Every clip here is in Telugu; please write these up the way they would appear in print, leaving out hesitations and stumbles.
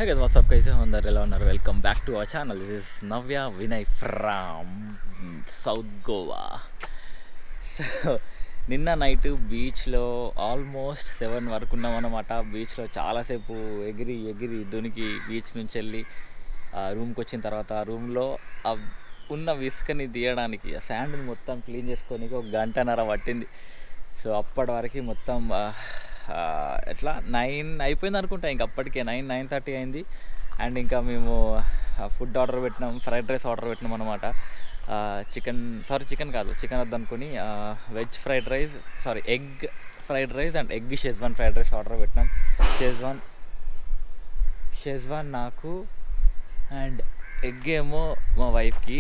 Hey guys, what's up guys? అందరు ఎలా ఉన్నారు? Welcome back to our channel. This is Navya Vinay from south Goa. So నిన్న నైట్ బీచ్లో ఆల్మోస్ట్ 7 వరకు ఉన్నాం అన్నమాట. బీచ్లో చాలాసేపు ఎగిరి ఎగిరి దునికి బీచ్ నుంచి వెళ్ళి రూమ్కి వచ్చిన తర్వాత ఆ రూమ్లో ఉన్న ఇసుకని తీయడానికి ఆ శాండ్ని మొత్తం క్లీన్ చేసుకోనికి 1 గంటన్నర పట్టింది. సో అప్పటి వరకు మొత్తం ఎట్లా 9 అయిపోయింది అనుకుంటా. ఇంక అప్పటికే 9:30 అయింది. అండ్ ఇంకా మేము ఫుడ్ ఆర్డర్ పెట్టినాం, ఫ్రైడ్ రైస్ ఆర్డర్ పెట్టినాం అనమాట. చికెన్ కాదు, చికెన్ వద్దనుకొని veg fried rice, egg fried rice and egg schezwan fried rice order పెట్టినాం. షెజ్వాన్ నాకు అండ్ ఎగ్ ఏమో మా వైఫ్కి.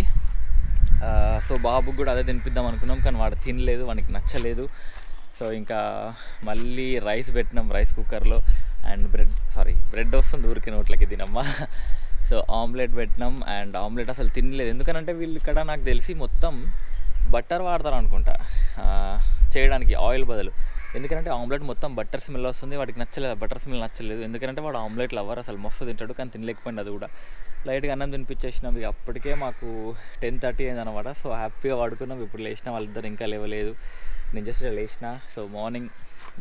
సో బాబుకి కూడా అదే తినిపిద్దాం అనుకున్నాం, కానీ వాడు తినలేదు, వానికి నచ్చలేదు. సో ఇంకా మళ్ళీ రైస్ పెట్టినాం రైస్ కుక్కర్లో. అండ్ బ్రెడ్ వస్తుంది ఊరికి నోట్లకి తినమ్మా. సో ఆమ్లెట్ పెట్టినాం. అండ్ ఆమ్లెట్ అసలు తినలేదు, ఎందుకనంటే వీళ్ళు ఇక్కడ నాకు తెలిసి మొత్తం బట్టర్ వాడతారు అనుకుంటా చేయడానికి, ఆయిల్ బదులు. ఎందుకంటే ఆమ్లెట్ మొత్తం బట్టర్ స్మెల్ వస్తుంది, వాడికి నచ్చలేదు, బట్టర్ స్మెల్ నచ్చలేదు. ఎందుకంటే వాడు ఆమ్లెట్ లవర్, అసలు మస్తు తింటాడు, కానీ తినలేకపోయింది. అది కూడా లైట్గా అన్నం తినిపించేసినాం. ఇక అప్పటికే మాకు 10:30 అయింది అనమాట. సో హ్యాపీగా వాడుకున్నాం. ఇప్పుడు లేచినా, వాళ్ళిద్దరు ఇంకా లేవలేదు, నేను జస్ట్ లేచిన. సో మార్నింగ్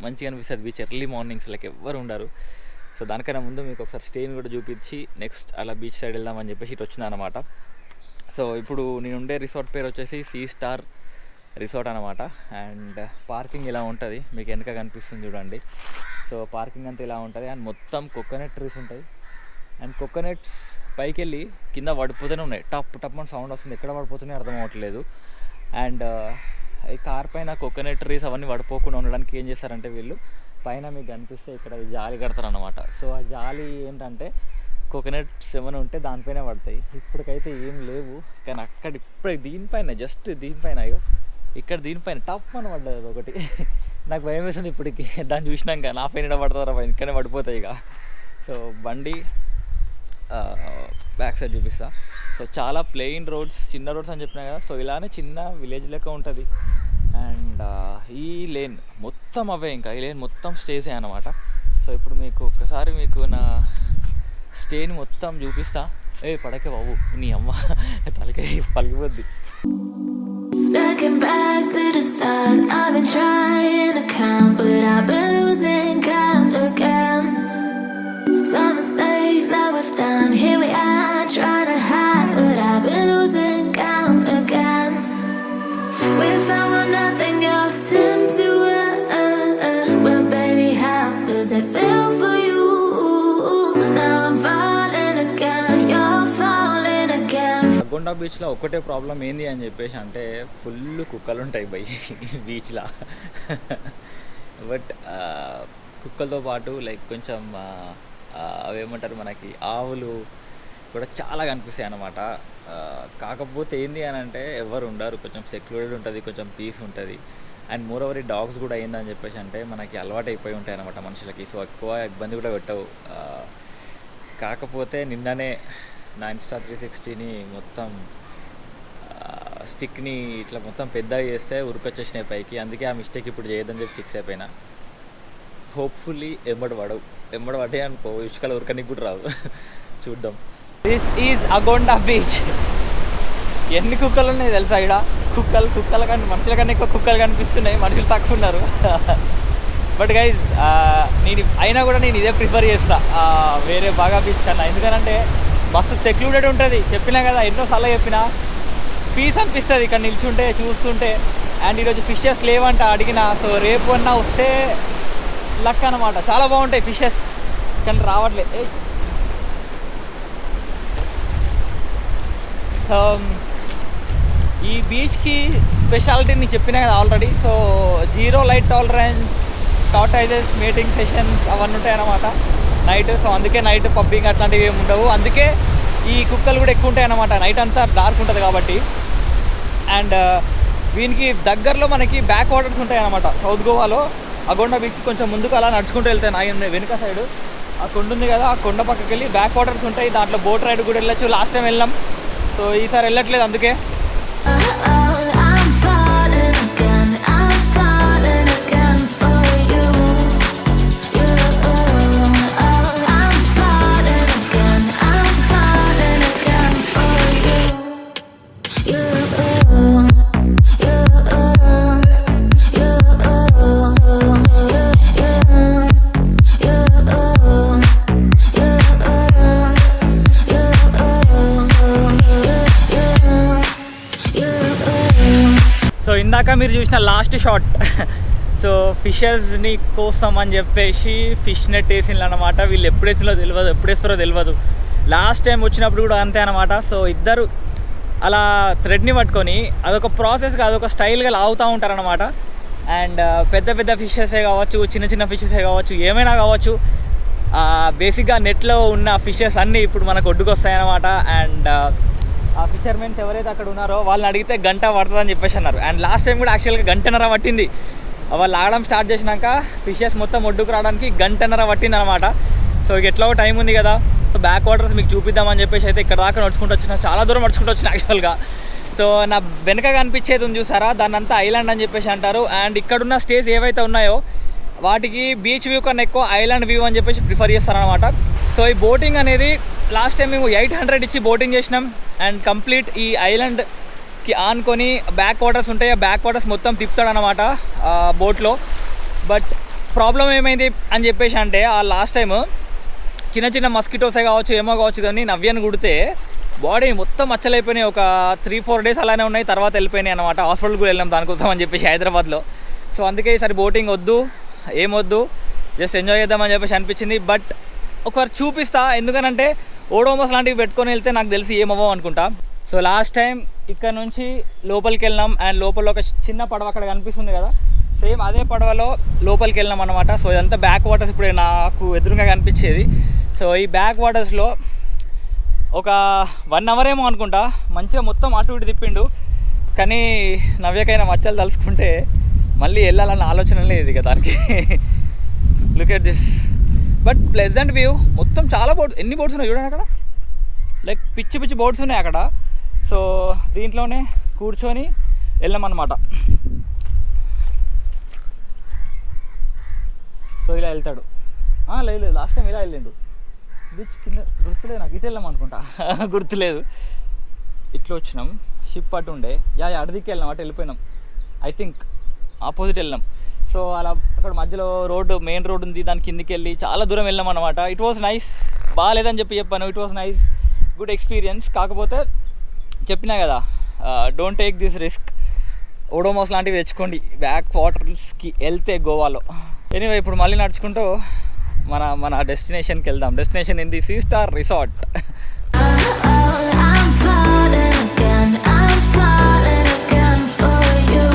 మంచిగా అనిపిస్తుంది బీచ్, ఎర్లీ మార్నింగ్స్ లైక్ ఎవ్వరు ఉండరు. సో దానికన్నా ముందు మీకు ఒకసారి స్టేని కూడా చూపించి నెక్స్ట్ అలా బీచ్ సైడ్ వెళ్దామని చెప్పేసి ఇటు వచ్చింది అనమాట. సో ఇప్పుడు నేను ఉండే రిసార్ట్ పేరు వచ్చేసి సీ స్టార్ రిసార్ట్ అనమాట. అండ్ పార్కింగ్ ఇలా ఉంటుంది, మీకు వెనక కనిపిస్తుంది చూడండి. సో పార్కింగ్ అంతా ఇలా ఉంటుంది. అండ్ మొత్తం కోకోనట్ ట్రీస్ ఉంటాయి. అండ్ కోకోనట్స్ పైకి వెళ్ళి కింద పడిపోతూనే ఉన్నాయి, టప్ టప్ అని సౌండ్ వస్తుంది, ఎక్కడ పడిపోతున్నాయి అర్థం అవ్వట్లేదు. అండ్ ఈ కార్ పైన కోకోనట్ ట్రీస్ అవన్నీ పడిపోకుండా ఉండడానికి ఏం చేస్తారంటే వీళ్ళు పైన మీకు కనిపిస్తే ఇక్కడ జాలి కడతారు అన్నమాట. సో ఆ జాలి ఏంటంటే కోకోనట్స్ ఏమైనా ఉంటే దానిపైన పడతాయి. ఇప్పటికైతే ఏం లేవు, కానీ అక్కడ ఇప్పుడు జస్ట్ దీనిపైన ఇక్కడ దీనిపైన టప్ అని పడ్డది అది ఒకటి. నాకు భయం వేస్తుంది ఇప్పటికి దాన్ని చూసినాక, నా పైన పడతారా ఇక్కడనే పడిపోతాయి ఇక. సో బండి బ్యాక్ సైడ్ చూపిస్తా. సో చాలా ప్లెయిన్ రోడ్స్, చిన్న రోడ్స్ అని చెప్పినా కదా. సో ఇలానే చిన్న విలేజ్ లెక్క ఉంటుంది. అండ్ ఈ లేన్ మొత్తం అవే, ఇంకా ఈ లేన్ మొత్తం స్టేసే అనమాట. సో ఇప్పుడు మీకు ఒక్కసారి నా స్టేని మొత్తం చూపిస్తా. పడకే బాబు, నీ అమ్మ తలకే పలిగిపోద్ది. Looking back to the start, I've been trying to count, but I've been losing count again. Some mistakes that we've done, here we are trying to hide, but I've been losing count again. We found what nothing else seemed to end, but baby, how does it feel for you? Now I'm falling again, you're falling again. అగొండా బీచ్లో ఒక్కటే ప్రాబ్లం ఏంది అని చెప్పేసి అంటే ఫుల్ కుక్కలు ఉంటాయి బై బీచ్లో. బట్ కుక్కలతో పాటు లైక్ కొంచెం అవేమంటారు మనకి ఆవులు కూడా చాలా కనిపిస్తాయి అన్నమాట. కాకపోతే ఏంది అని అంటే ఎవరు ఉండరు, కొంచెం సెక్యూరిటీ ఉంటుంది, కొంచెం పీస్ ఉంటుంది. అండ్ మోర్ ఓవర్ ఈ డాగ్స్ కూడా ఏందని చెప్పేసి అంటే మనకి అలవాటు అయిపోయి ఉంటాయి అన్నమాట మనుషులకి. సో ఎక్కువ ఇబ్బంది కూడా పెట్టవు. కాకపోతే నిన్ననే నా ఇన్స్టా 360ని మొత్తం స్టిక్ని ఇట్లా మొత్తం పెద్దగా చేస్తే ఉరికొచ్చేసినాయి పైకి. అందుకే ఆ మిస్టేక్ ఇప్పుడు చేయొద్దని చెప్పి ఫిక్స్ అయిపోయినా. హోప్ఫుల్లీ ఎంబడి పడ్డాయి అనుకో, ఇసుకలు ఉరకనికి కూడా రావు. చూద్దాం. This is Agonda beach. ఎన్ని కుక్కలు ఉన్నాయి తెలుసా ఇక్కడ? కుక్కల కన్నా మనుషుల కన్నా ఎక్కువ కుక్కలు కనిపిస్తున్నాయి, మనుషులు తక్కువ ఉన్నారు. బట్ గైజ్ నేను అయినా కూడా నేను ఇదే ప్రిఫర్ చేస్తా వేరే బాగా బీచ్ కన్నా. ఎందుకంటే మస్తు సెక్లూడెడ్ ఉంటుంది, చెప్పినా కదా, ఎన్నోసార్లు చెప్పినా. పీస్ అనిపిస్తుంది ఇక్కడ నిల్చుంటే చూస్తుంటే. అండ్ ఈరోజు ఫిషెస్ లేవంట అడిగిన. సో రేపు అన్నా వస్తే లక్ అనమాట. చాలా బాగుంటాయి ఫిషెస్, కానీ రావట్లేదు. సో ఈ బీచ్కి స్పెషాలిటీ నేను చెప్పినా కదా ఆల్రెడీ. సో 0 లైట్ టాలరెన్స్, టార్టైజెస్, మీటింగ్ సెషన్స్ అవన్నీ ఉంటాయి అన్నమాట నైట్. సో అందుకే నైట్ పబ్బింగ్ అట్లాంటివి ఏమి ఉండవు. అందుకే ఈ కుక్కలు కూడా ఎక్కువ ఉంటాయి అన్నమాట, నైట్ అంతా డార్క్ ఉంటుంది కాబట్టి. అండ్ దీనికి దగ్గరలో మనకి బ్యాక్ వాటర్స్ ఉంటాయి అన్నమాట సౌత్ గోవాలో. అగొండా బీచ్కి కొంచెం ముందుకు అలా నడుచుకుంటూ వెళ్తాయి. నా వెనుక సైడ్ ఆ కొండ ఉంది కదా, ఆ కొండ పక్కకి వెళ్ళి బ్యాక్ వాటర్స్ ఉంటాయి, దాంట్లో బోట్ రైడ్ కూడా వెళ్ళచ్చు. లాస్ట్ టైం వెళ్ళాం, సో ఈసారి వెళ్ళట్లేదు అందుకే. I'm falling again, I'm falling again for you. I'm falling again. ఇందాక మీరు చూసిన లాస్ట్ షాట్. సో ఫిషెస్ని కోసం అని చెప్పేసి ఫిష్ నెట్ వేసిండ్రు అనమాట. వీళ్ళు ఎప్పుడు వేస్తారో తెలియదు. లాస్ట్ టైం వచ్చినప్పుడు కూడా అంతే అనమాట. సో ఇద్దరు అలా థ్రెడ్ని పట్టుకొని అదొక ప్రాసెస్గా అదొక స్టైల్గా లాగుతూ ఉంటారనమాట. అండ్ పెద్ద పెద్ద ఫిషెసే కావచ్చు, చిన్న చిన్న ఫిషెసే కావచ్చు, ఏమైనా కావచ్చు, బేసిక్గా నెట్లో ఉన్న ఫిషెస్ అన్నీ ఇప్పుడు మనకు ఒడ్డుకు వస్తాయన్నమాట. అండ్ ఆ ఫిషర్మెన్స్ ఎవరైతే అక్కడ ఉన్నారో వాళ్ళని అడిగితే గంట పడుతుందని చెప్పేసి అన్నారు. అండ్ లాస్ట్ టైం కూడా యాక్చువల్గా గంటన్నర పట్టింది. వాళ్ళు ఆడడం స్టార్ట్ చేసినాక ఫిషెస్ మొత్తం ఒడ్డుకు రావడానికి గంటన్నర పట్టింది అనమాట. సో ఎట్లాగో టైం ఉంది కదా, బ్యాక్ వాటర్స్ మీకు చూపిద్దామని చెప్పేసి అయితే ఇక్కడ దాకా నడుచుకుంటూ వచ్చిన, చాలా దూరం నడుచుకుంటూ వచ్చిన యాక్చువల్గా. సో నా వెనక కనిపించేది ఉంది చూసారా, దాన్ని అంతా ఐలాండ్ అని చెప్పేసి అంటారు. అండ్ ఇక్కడున్న స్టేస్ ఏవైతే ఉన్నాయో వాటికి బీచ్ వ్యూ కన్నా ఎక్కువ ఐలాండ్ వ్యూ అని చెప్పేసి ప్రిఫర్ చేస్తారనమాట. సో ఈ బోటింగ్ అనేది లాస్ట్ టైం మేము 800 ఇచ్చి బోటింగ్ చేసినాం. అండ్ కంప్లీట్ ఈ ఐలాండ్కి ఆనుకొని బ్యాక్ వాటర్స్ ఉంటాయి, ఆ బ్యాక్ వాటర్స్ మొత్తం తిప్పుతాడనమాట బోట్లో. బట్ ప్రాబ్లం ఏమైంది అని చెప్పేసి అంటే ఆ లాస్ట్ టైం చిన్న చిన్న మస్కిటోసే కావచ్చు ఏమో కావచ్చు కానీ నవ్యను కుడితే బాడీ మొత్తం మచ్చలైపోయినాయి. ఒక 3-4 డేస్ అలానే ఉన్నాయి, తర్వాత వెళ్ళిపోయినాయి అనమాట. హాస్పిటల్కి కూడా వెళ్ళాం దానికోసం అని చెప్పేసి హైదరాబాద్లో. సో అందుకే ఈసారి బోటింగ్ వద్దు, ఏమొద్దు, జస్ట్ ఎంజాయ్ చేద్దామని చెప్పేసి అనిపించింది. బట్ ఒకసారి చూపిస్తా, ఎందుకనంటే ఓడోమోస్ లాంటివి పెట్టుకొని వెళ్తే నాకు తెలిసి ఏమవ్వవు అనుకుంటా. సో లాస్ట్ టైం ఇక్కడ నుంచి లోపలికి వెళ్ళినాం. అండ్ లోపల ఒక చిన్న పడవ అక్కడ కనిపిస్తుంది కదా, సేమ్ అదే పడవలో లోపలికి వెళ్ళినాం అనమాట. సో ఇదంతా బ్యాక్ వాటర్స్ ఇప్పుడు నాకు ఎదురుగా కనిపించేది. సో ఈ బ్యాక్ వాటర్స్లో ఒక 1 అవర్ ఏమో అనుకుంటా మంచిగా మొత్తం అటు ఇటు తిప్పిండు. కానీ నవ్యకైనా మచ్చలు తలుచుకుంటే మళ్ళీ వెళ్ళాలన్న ఆలోచన లేదు ఇక దానికి. Look at this, but pleasant view. మొత్తం చాలా బోట్స్, ఎన్ని బోట్స్ ఉన్నాయి చూడండి అక్కడ, లైక్ పిచ్చి పిచ్చి బోట్స్ ఉన్నాయి అక్కడ. సో దీంట్లోనే కూర్చొని వెళ్ళామన్నమాట. సో ఇలా వెళ్తాడు. లేదు లాస్ట్ టైం ఇలా వెళ్ళిండు బీచ్ కింద, గుర్తులేదు నాకు, ఇటు వెళ్ళాం అనుకుంటా, గుర్తులేదు. ఇట్లా వచ్చినాం, షిప్ అటు ఉండే అడదికి వెళ్ళాం, అటు వెళ్ళిపోయినాం, ఐ థింక్ ఆపోజిట్ వెళ్ళాం. సో అలా అక్కడ మధ్యలో రోడ్డు, మెయిన్ రోడ్ ఉంది, దాని కిందికి వెళ్ళి చాలా దూరం వెళ్ళాం అనమాట. It was nice. బాగాలేదని చెప్పాను, it was nice, good experience. కాకపోతే చెప్పినా కదా, డోంట్ టేక్ దిస్ రిస్క్. ఓడోమోస్ లాంటివి తెచ్చుకోండి బ్యాక్ వాటర్స్కి వెళ్తే గోవాలో. ఎనీవే ఇప్పుడు మళ్ళీ నడుచుకుంటూ మన డెస్టినేషన్కి వెళ్దాం. డెస్టినేషన్ ఏంది? Sea star resort. I'm falling again, I'm falling again for you.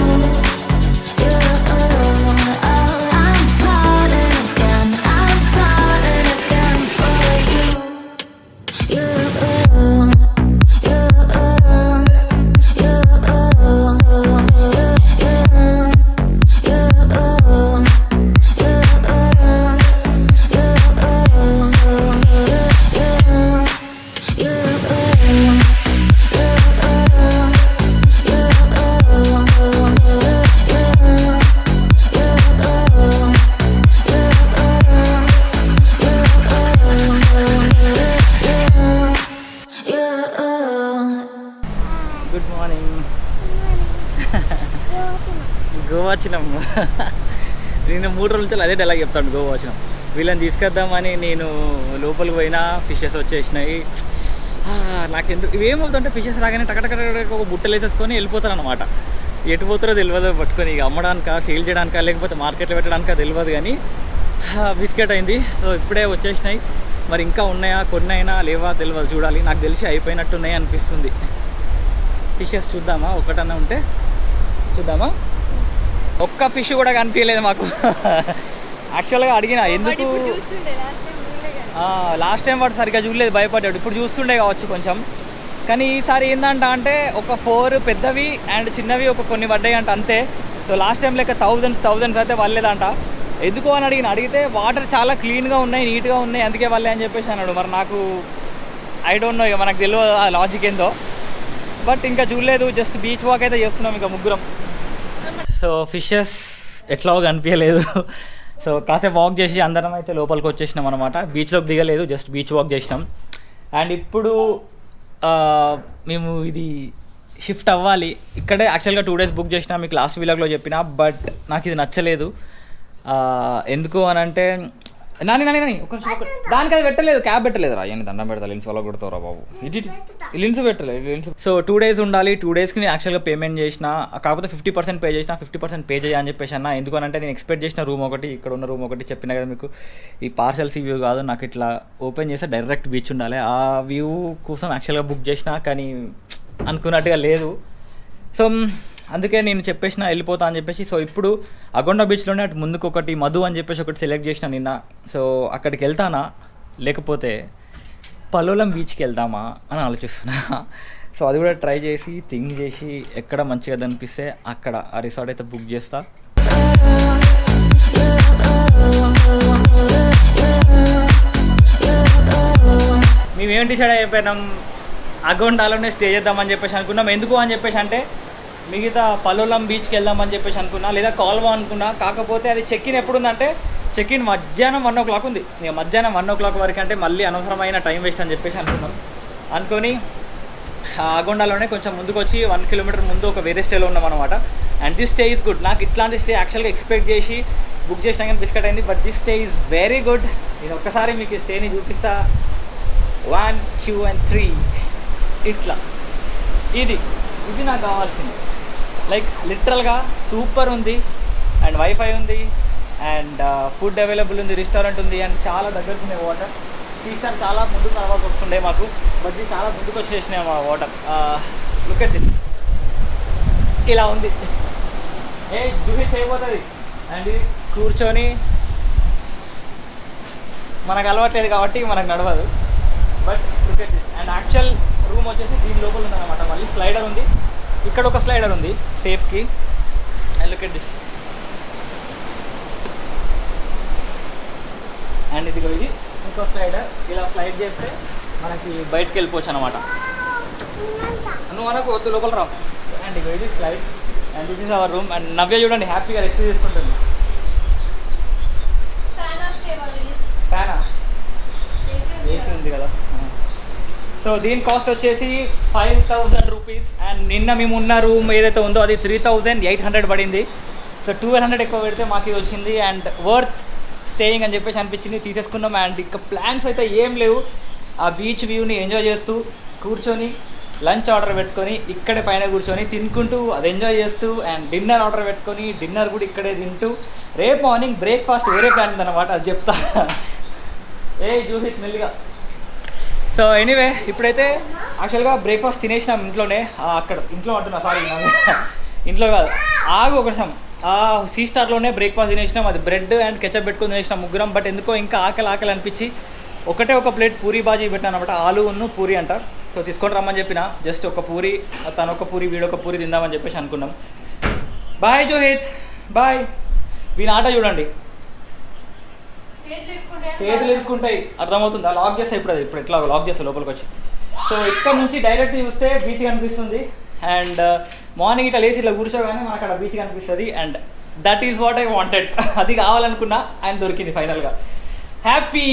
I'm falling again, I'm falling again for you. Good morning. Goa వచ్చినాం. నేను 3 రోజుల నుంచి అదే డైలాగ్ చెప్తాను, గోవా వచ్చినాం. వీళ్ళని తీసుకొద్దామని నేను లోపలికి పోయినా ఫిషెస్ వచ్చేసినాయి. నాకెందుకు ఇవేమవుతుంటే ఫిషెస్ రాగానే టకటక ఒక బుట్టలు వేసేసుకొని వెళ్ళిపోతారు అనమాట. ఎటు పోతారో తెలియదు పట్టుకొని, ఇక అమ్మడానికా, సేల్ చేయడానికా, లేకపోతే మార్కెట్లో పెట్టడానికా తెలియదు. కానీ బిస్కెట్ అయింది. సో ఇప్పుడే వచ్చేసినాయి. మరి ఇంకా ఉన్నాయా, కొన్ని అయినా లేవా తెలియదు, చూడాలి. నాకు తెలిసి అయిపోయినట్టున్నాయి అనిపిస్తుంది. ఫిషెస్ చూద్దామా, ఒక్కటన్నా ఉంటే చూద్దామా. ఒక్క ఫిష్ కూడా కనిపించలేదు మాకు. యాక్చువల్గా అడిగిన ఎందుకు, లాస్ట్ టైం వాడు సరిగ్గా చూడలేదు, భయపడ్డాడు. ఇప్పుడు చూస్తుండే కావచ్చు కొంచెం. కానీ ఈసారి ఏంటంట అంటే ఒక 4 పెద్దవి అండ్ చిన్నవి ఒక కొన్ని పడ్డాయి అంట, అంతే. సో లాస్ట్ టైం లెక్క థౌజండ్స్ అయితే వాళ్ళేదంట. ఎందుకు అని అడిగితే వాటర్ చాలా క్లీన్గా ఉన్నాయి, నీట్గా ఉన్నాయి, అందుకే వాళ్ళే అని చెప్పేసి అన్నాడు. మరి నాకు ఐ డోంట్ నో, ఇక మనకు తెలియదు ఆ లాజిక్ ఏందో. బట్ ఇంకా చూడలేదు, జస్ట్ బీచ్ వాక్ అయితే చేస్తున్నాం ఇక ముగ్గురం. సో ఫిషెస్ ఎట్లా కనిపించలేదు. సో కాసేపు వాక్ చేసి అందరం అయితే లోపలికి వచ్చేసినాం అనమాట. బీచ్లోకి దిగలేదు, జస్ట్ బీచ్ వాక్ చేసినాం. అండ్ ఇప్పుడు మేము ఇది షిఫ్ట్ అవ్వాలి. ఇక్కడే యాక్చువల్గా 2 డేస్ బుక్ చేసినా, మీకు లాస్ట్ వీలాగ్లో చెప్పిన. బట్ నాకు ఇది నచ్చలేదు. ఎందుకు అని అంటే నాని ఒక దానికి అది పెట్టలేదు, క్యాబ్ పెట్టలేదు రా. అని దండం పెడతా, లిన్స్ వల్ల కొడతావురా బాబు. ఇది లిన్స్ పెట్టలేదు లిన్స్. సో 2 days ఉండాలి. 2 daysకి నేను యాక్చువల్గా పేమెంట్ చేసిన, కాకపోతే 50% పే చేసిన. 50% పే చేయ అని చెప్పేసి అన్న. ఎందుకనంటే నేను ఎక్స్పెక్ట్ చేసిన రూమ్ ఒకటి, ఇక్కడ ఉన్న రూమ్ ఒకటి. చెప్పిన కదా మీకు, ఈ పార్సల్స్ వ్యూ కాదు, నాకు ఇట్లా ఓపెన్ చేస్తే డైరెక్ట్ బీచ్ ఉండాలి. ఆ వ్యూ కోసం యాక్చువల్గా బుక్ చేసిన, కానీ అనుకున్నట్టుగా లేదు. సో అందుకే నేను చెప్పేసిన వెళ్ళిపోతా అని చెప్పేసి. సో ఇప్పుడు అగొండ బీచ్లోనే అటు ముందుకు ఒకటి మధు అని చెప్పేసి ఒకటి సెలెక్ట్ చేసిన నిన్న. సో అక్కడికి వెళ్తానా లేకపోతే పలోలం బీచ్కి వెళ్దామా అని ఆలోచిస్తున్నా. సో అది కూడా ట్రై చేసి థింక్ చేసి ఎక్కడ మంచిగా అనిపిస్తే అక్కడ ఆ రిసార్ట్ అయితే బుక్ చేస్తా. మేమేం డిసైడ్ అయిపోయినాం, అగొండాలోనే స్టే చేద్దామని చెప్పేసి అనుకున్నాం. ఎందుకు అని చెప్పేసి అంటే మిగతా పలోలం బీచ్కి వెళ్దామని చెప్పేసి అనుకున్నా, లేదా కాల్వా అనుకున్నా. కాకపోతే అది చెక్-ఇన్ ఎప్పుడు ఉందంటే, చెక్-ఇన్ మధ్యాహ్నం 1 o'clock ఉంది. ఇక మధ్యాహ్నం 1 o'clock వరకు అంటే మళ్ళీ అనవసరమైన టైం వేస్ట్ అని చెప్పేసి అనుకొని అగొండాలోనే కొంచెం ముందుకు వచ్చి 1 kilometer ముందు ఒక వేరే స్టేలో ఉన్నాం అనమాట. And this stay is good. నాకు ఇట్లాంటి స్టే యాక్చువల్గా ఎక్స్పెక్ట్ చేసి బుక్ చేసినా కానీ బిస్కెట్ అయింది. But this stay is very good. నేను ఒక్కసారి మీకు ఈ స్టేని చూపిస్తా. 1, 2 and 3 ఇట్లా. ఇది నాకు కావాల్సింది. లైక్ లిటరల్గా సూపర్ ఉంది. అండ్ వైఫై ఉంది, అండ్ ఫుడ్ అవైలబుల్ ఉంది, రెస్టారెంట్ ఉంది, అండ్ చాలా దగ్గరకు ఉన్నాయి వాటర్. సీస్టర్ చాలా ముందుకు రావాల్సి వస్తుండే మాకు, బట్ ఇది చాలా ముందుకు వచ్చేసినాయి మా వాటర్. లుక్ ఎట్ దిస్, ఇలా ఉంది. జూహిత్ అయిపోతుంది. అండ్ ఇది కూర్చొని, మనకు అలవాట్లేదు కాబట్టి మనకు నడవదు. But look at this. And actual room వచ్చేసి దీని లోపల ఉందన్నమాట. మళ్ళీ స్లైడర్ ఉంది, ఇక్కడ ఒక స్లైడర్ ఉంది సేఫ్కి. And look at this. And ఇది ఇంకో స్లైడర్. ఇలా స్లైడ్ చేస్తే మనకి బయటకు వెళ్ళిపోవచ్చు అనమాట. నువ్వు మనకు వద్దు, లోపల రావు. అండ్ ఇది slide. And this is our room. And Navya చూడండి హ్యాపీగా రెస్ట్ తీసుకుంటుంది. ఫ్యానా? ఏసీ ఉంది కదా. సో దీని కాస్ట్ వచ్చేసి 5,000 rupees. అండ్ నిన్న మేము ఉన్న రూమ్ ఏదైతే ఉందో అది 3,800 పడింది. సో 1,200 ఎక్కువ పెడితే మాకు ఇది వచ్చింది. అండ్ వర్త్ స్టేయింగ్ అని చెప్పేసి అనిపించింది, తీసేసుకున్నాం. అండ్ ఇక ప్లాన్స్ అయితే ఏం లేవు. ఆ బీచ్ వ్యూని ఎంజాయ్ చేస్తూ కూర్చొని లంచ్ ఆర్డర్ పెట్టుకొని ఇక్కడే పైన కూర్చొని తినుకుంటూ అది ఎంజాయ్ చేస్తూ, అండ్ డిన్నర్ ఆర్డర్ పెట్టుకొని డిన్నర్ కూడా ఇక్కడే తింటూ, రేపు మార్నింగ్ బ్రేక్ఫాస్ట్ వేరే ప్లాన్ ఉందన్నమాట, అది చెప్తా. జూహిత్ మెల్లిగా. సో ఎనీవే ఇప్పుడైతే యాక్చువల్గా బ్రేక్ఫాస్ట్ తినేసినాం ఇంట్లోనే. అక్కడ ఇంట్లో అంటున్నా, సారీ ఇంట్లో కాదు, ఆగు ఒక నిమిషం. సీ స్టార్లోనే బ్రేక్ఫాస్ట్ తినేసినాం. అది బ్రెడ్ అండ్ కెచప్ పెట్టుకొని తినేసినాం ముగ్గురం. బట్ ఎందుకో ఇంకా ఆకలి అనిపించి ఒక ప్లేట్ పూరీ బాజీ పెట్టాను అనమాట. ఆలు పూరి అంట. సో తీసుకొని రమ్మని చెప్పిన, జస్ట్ ఒక పూరి, తను ఒక పూరి, వీడొక పూరి తిందామని చెప్పేసి అనుకున్నాం. Bye Johit, bye. వీని ఆట చూడండి, చేతులు ఇరుక్కుంటాయి, అర్థమవుతుందా? లాక్ చేస్తే ఇప్పుడు ఎట్లా లాక్ చేస్తే లోపలికి వచ్చి. సో ఇక్కడ నుంచి డైరెక్ట్ చూస్తే బీచ్ కనిపిస్తుంది. అండ్ మార్నింగ్ ఇట్లా లేచి ఇట్లా కూర్చోగానే మనకు అక్కడ బీచ్ కనిపిస్తుంది. And that is what I wanted. అది కావాలనుకున్నా, ఆయన దొరికింది ఫైనల్గా. హ్యాపీ.